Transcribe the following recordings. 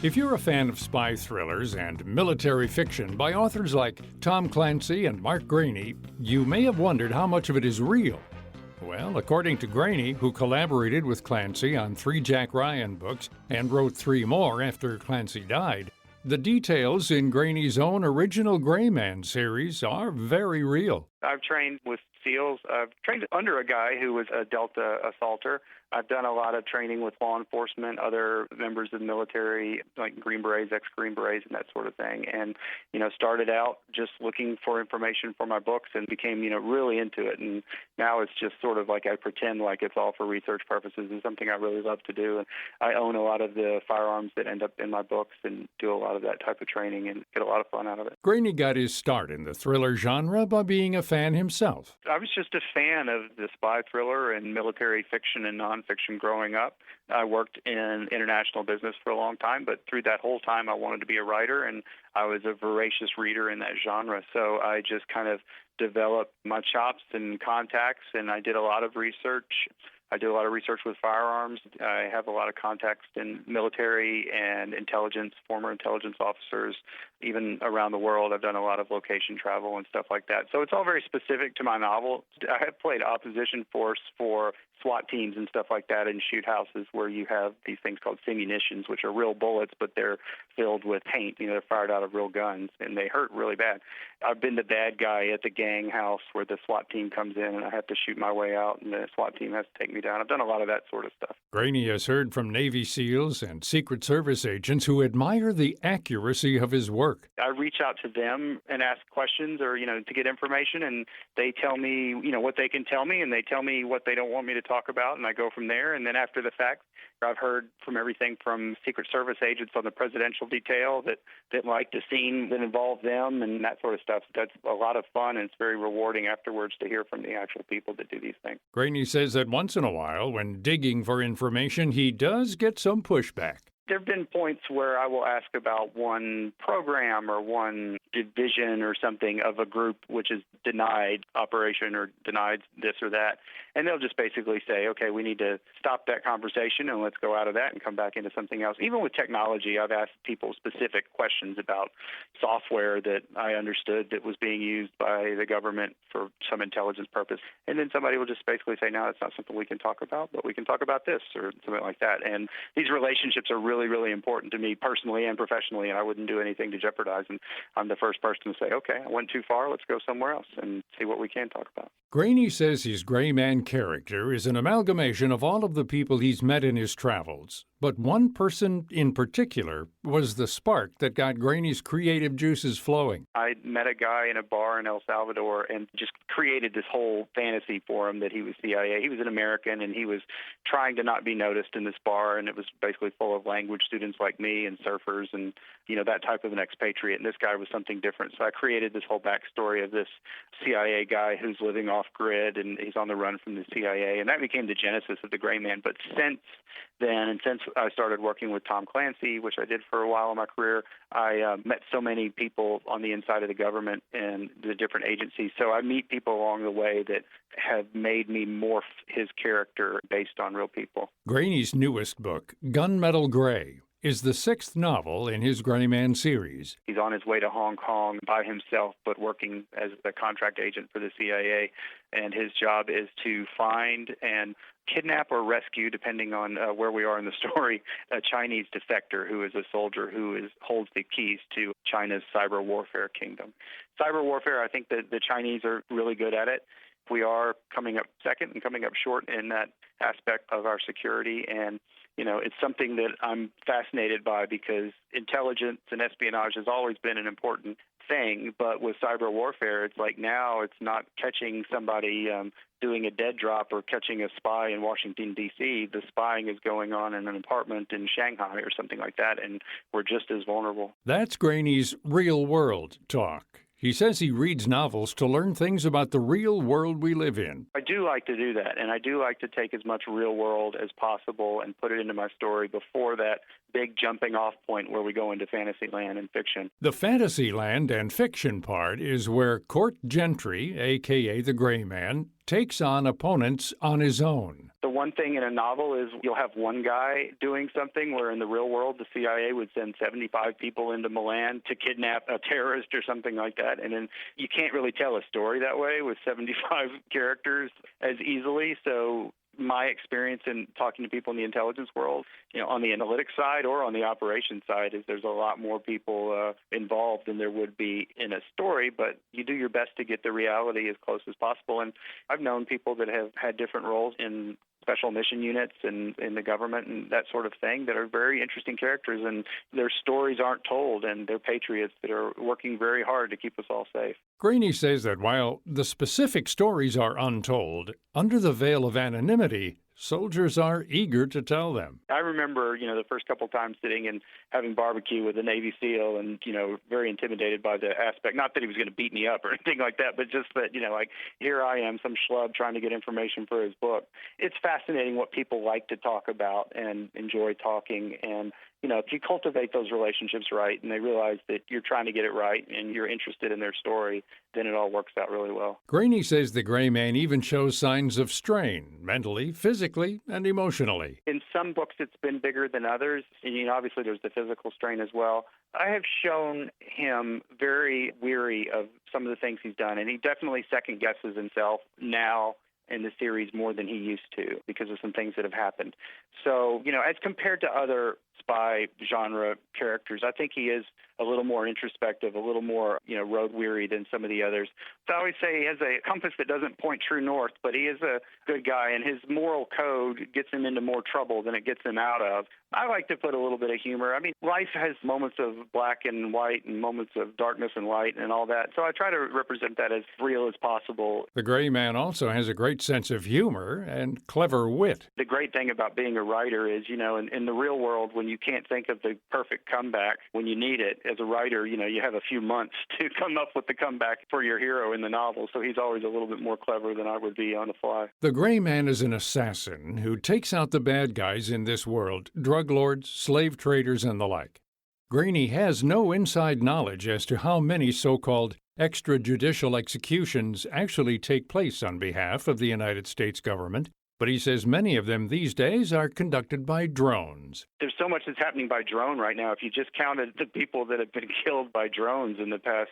If you're a fan of spy thrillers and military fiction by authors like Tom Clancy and Mark Greaney, you may have wondered how much of it is real. Well, according to Greaney, who collaborated with Clancy on 3 Jack Ryan books and wrote 3 more after Clancy died, the details in Greaney's own original Gray Man series are very real. I've trained with SEALs. I've trained under a guy who was a Delta assaulter. I've done a lot of training with law enforcement, other members of the military, like Green Berets, ex-Green Berets, and that sort of thing. And, started out just looking for information for my books and became, really into it. And now it's just sort of like I pretend like it's all for research purposes. It's something I really love to do. And I own a lot of the firearms that end up in my books and do a lot of that type of training and get a lot of fun out of it. Greaney got his start in the thriller genre by being a fan himself. I was just a fan of the spy thriller and military fiction and nonfiction growing up. I worked in international business for a long time, but through that whole time I wanted to be a writer, and I was a voracious reader in that genre. So I just kind of developed my chops and contacts, and I did a lot of research. I do a lot of research with firearms. I have a lot of contacts in military and intelligence, former intelligence officers, even around the world. I've done a lot of location travel and stuff like that. So it's all very specific to my novel. I have played opposition force for SWAT teams and stuff like that in shoot houses where you have these things called simunitions, which are real bullets, but they're filled with paint. They're fired out of real guns, and they hurt really bad. I've been the bad guy at the gang house where the SWAT team comes in, and I have to shoot my way out, and the SWAT team has to take me down. I've done a lot of that sort of stuff. Greaney has heard from Navy SEALs and Secret Service agents who admire the accuracy of his work. I reach out to them and ask questions or, to get information, and they tell me, what they can tell me, and they tell me what they don't want me to talk about, and I go from there. And then after the fact, I've heard from everything from Secret Service agents on the presidential detail that liked a scene that involved them and that sort of stuff. That's a lot of fun, and it's very rewarding afterwards to hear from the actual people that do these things. Greaney says that once in a while, when digging for information, he does get some pushback. There have been points where I will ask about one program or one division or something of a group which is denied operation or denied this or that, and they'll just basically say, okay, we need to stop that conversation and let's go out of that and come back into something else. Even with technology, I've asked people specific questions about software that I understood that was being used by the government for some intelligence purpose, and then somebody will just basically say, no, that's not something we can talk about, but we can talk about this or something like that. And these relationships are really, really important to me personally and professionally, and I wouldn't do anything to jeopardize them. I'm the first person to say, okay, I went too far, let's go somewhere else and see what we can talk about. Greaney says his Gray Man character is an amalgamation of all of the people he's met in his travels. But one person in particular was the spark that got Greaney's creative juices flowing. I met a guy in a bar in El Salvador and just created this whole fantasy for him that he was CIA. He was an American, and he was trying to not be noticed in this bar, and it was basically full of language students like me and surfers and, that type of an expatriate. And this guy was something different. So I created this whole backstory of this CIA guy who's living off-grid, and he's on the run from the CIA. And that became the genesis of the Gray Man. But since then, and since I started working with Tom Clancy, which I did for a while in my career, I met so many people on the inside of the government and the different agencies. So I meet people along the way that have made me morph his character based on real people. Greaney's newest book, Gunmetal Gray, is the 6th novel in his Gray Man series. He's on his way to Hong Kong by himself, but working as a contract agent for the CIA, and his job is to find and kidnap or rescue, depending on where we are in the story, a Chinese defector who is a soldier who holds the keys to China's cyber warfare kingdom. Cyber warfare, I think that the Chinese are really good at it. We are coming up second and coming up short in that aspect of our security, and it's something that I'm fascinated by because intelligence and espionage has always been an important thing, but with cyber warfare, it's like now it's not catching somebody doing a dead drop or catching a spy in Washington, D.C. The spying is going on in an apartment in Shanghai or something like that, and we're just as vulnerable. That's Greaney's real world talk. He says he reads novels to learn things about the real world we live in. I do like to do that, and I do like to take as much real world as possible and put it into my story before that big jumping off point where we go into fantasy land and fiction. The fantasy land and fiction part is where Court Gentry, a.k.a. the Gray Man, takes on opponents on his own. The one thing in a novel is you'll have one guy doing something where in the real world the CIA would send 75 people into Milan to kidnap a terrorist or something like that. And then you can't really tell a story that way with 75 characters as easily. So my experience in talking to people in the intelligence world, on the analytics side or on the operations side, is there's a lot more people involved than there would be in a story, but you do your best to get the reality as close as possible. And I've known people that have had different roles in special mission units and in the government and that sort of thing that are very interesting characters, and their stories aren't told, and they're patriots that are working very hard to keep us all safe. Greaney says that while the specific stories are untold, under the veil of anonymity, soldiers are eager to tell them. I remember, the first couple times sitting and having barbecue with a Navy SEAL and, very intimidated by the aspect, not that he was going to beat me up or anything like that, but just that, like, here I am, some schlub trying to get information for his book. It's fascinating what people like to talk about and enjoy talking. And, if you cultivate those relationships right and they realize that you're trying to get it right and you're interested in their story, then it all works out really well. Greaney says the gray man even shows signs of strain, mentally, physically, and emotionally. In some books, it's been bigger than others. And, obviously, there's the physical strain as well. I have shown him very weary of some of the things he's done, and he definitely second-guesses himself now in the series more than he used to because of some things that have happened. So, as compared to other spy genre characters, I think he is a little more introspective, a little more, road weary than some of the others. So I always say he has a compass that doesn't point true north, but he is a good guy, and his moral code gets him into more trouble than it gets him out of. I like to put a little bit of humor. I mean, life has moments of black and white and moments of darkness and light and all that. So I try to represent that as real as possible. The gray man also has a great sense of humor and clever wit. The great thing about being a writer is, in the real world, when you can't think of the perfect comeback when you need it, as a writer, you have a few months to come up with the comeback for your hero in the novel. So he's always a little bit more clever than I would be on the fly. The gray man is an assassin who takes out the bad guys in this world, drug lords, slave traders, and the like. Greaney has no inside knowledge as to how many so-called extrajudicial executions actually take place on behalf of the United States government, but he says many of them these days are conducted by drones. There's so much that's happening by drone right now. If you just counted the people that have been killed by drones in the past,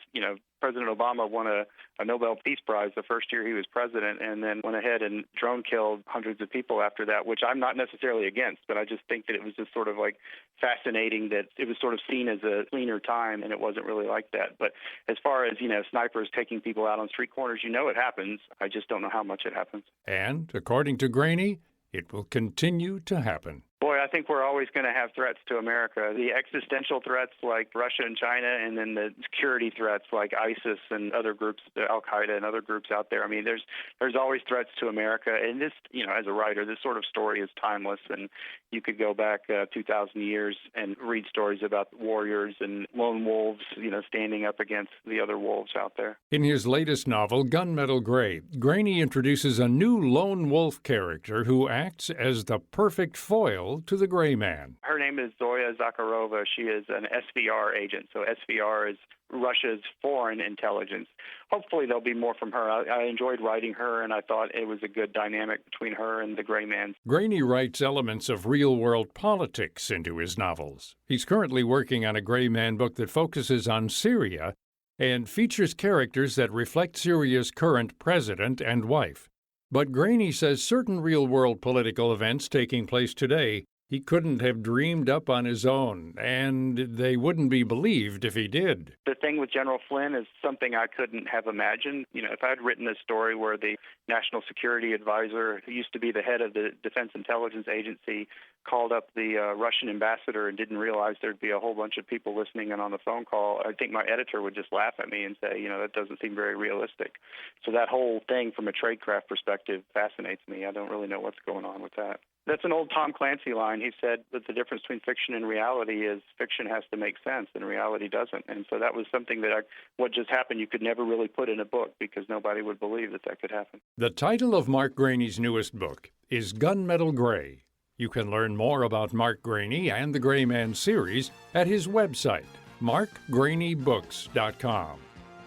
President Obama won a Nobel Peace Prize the first year he was president, and then went ahead and drone killed hundreds of people after that, which I'm not necessarily against, but I just think that it was just sort of like fascinating that it was sort of seen as a cleaner time, and it wasn't really like that. But as far as, snipers taking people out on street corners, it happens. I just don't know how much it happens. And according to Greaney, it will continue to happen. Boy, I think we're always going to have threats to America. The existential threats like Russia and China, and then the security threats like ISIS and other groups, Al-Qaeda and other groups out there. I mean, there's always threats to America. And this, as a writer, this sort of story is timeless. And you could go back 2,000 years and read stories about warriors and lone wolves, standing up against the other wolves out there. In his latest novel, Gunmetal Gray, Greaney introduces a new lone wolf character who acts as the perfect foil to the gray man. Her name is Zoya Zakharova. She is an SVR agent. So SVR is Russia's foreign intelligence. Hopefully there'll be more from her. I enjoyed writing her, and I thought it was a good dynamic between her and the gray man. Greaney writes elements of real-world politics into his novels. He's currently working on a gray man book that focuses on Syria and features characters that reflect Syria's current president and wife. But Greaney says certain real-world political events taking place today he couldn't have dreamed up on his own, and they wouldn't be believed if he did. The thing with General Flynn is something I couldn't have imagined. If I had written a story where the National Security Advisor, who used to be the head of the Defense Intelligence Agency, called up the Russian ambassador and didn't realize there'd be a whole bunch of people listening and on the phone call, I think my editor would just laugh at me and say, that doesn't seem very realistic. So that whole thing from a tradecraft perspective fascinates me. I don't really know what's going on with that. That's an old Tom Clancy line. He said that the difference between fiction and reality is fiction has to make sense and reality doesn't. And so that was something that what just happened you could never really put in a book because nobody would believe that could happen. The title of Mark Greaney's newest book is Gunmetal Gray. You can learn more about Mark Greaney and the Gray Man series at his website, markgreaneybooks.com.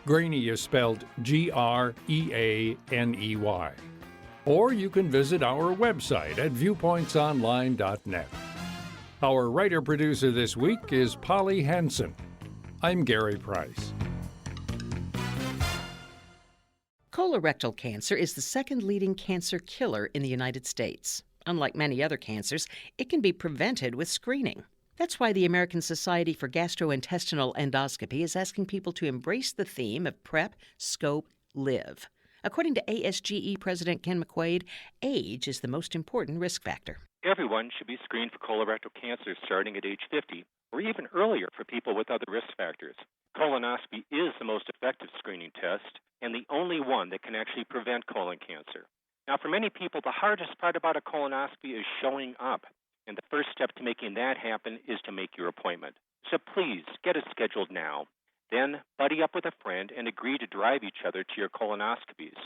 Greaney is spelled Greaney. Or you can visit our website at viewpointsonline.net. Our writer-producer this week is Polly Hansen. I'm Gary Price. Colorectal cancer is the second leading cancer killer in the United States. Unlike many other cancers, it can be prevented with screening. That's why the American Society for Gastrointestinal Endoscopy is asking people to embrace the theme of PrEP, Scope, Live. According to ASGE President Ken McQuaid, age is the most important risk factor. Everyone should be screened for colorectal cancer starting at age 50, or even earlier for people with other risk factors. Colonoscopy is the most effective screening test and the only one that can actually prevent colon cancer. Now, for many people, the hardest part about a colonoscopy is showing up, and the first step to making that happen is to make your appointment. So please, get it scheduled now. Then, buddy up with a friend and agree to drive each other to your colonoscopies.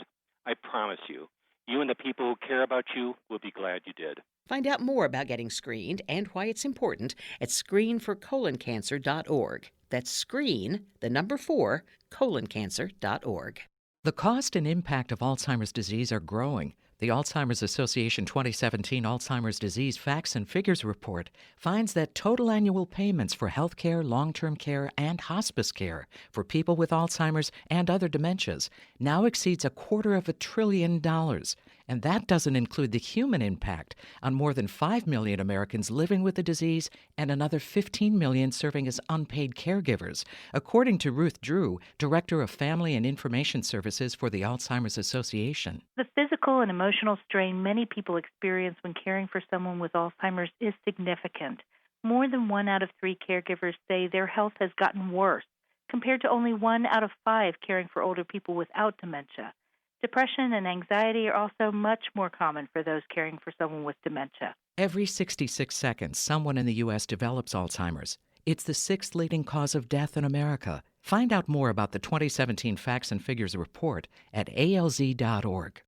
I promise you, you and the people who care about you will be glad you did. Find out more about getting screened and why it's important at screenforcoloncancer.org. That's screen, the number 4, coloncancer.org. The cost and impact of Alzheimer's disease are growing. The Alzheimer's Association 2017 Alzheimer's Disease Facts and Figures Report finds that total annual payments for health care, long-term care, and hospice care for people with Alzheimer's and other dementias now exceeds $250 billion. And that doesn't include the human impact on more than 5 million Americans living with the disease and another 15 million serving as unpaid caregivers, according to Ruth Drew, Director of Family and Information Services for the Alzheimer's Association. The physical and emotional strain many people experience when caring for someone with Alzheimer's is significant. More than 1 out of 3 caregivers say their health has gotten worse, compared to only 1 out of 5 caring for older people without dementia. Depression and anxiety are also much more common for those caring for someone with dementia. Every 66 seconds, someone in the U.S. develops Alzheimer's. It's the 6th leading cause of death in America. Find out more about the 2017 Facts and Figures report at alz.org.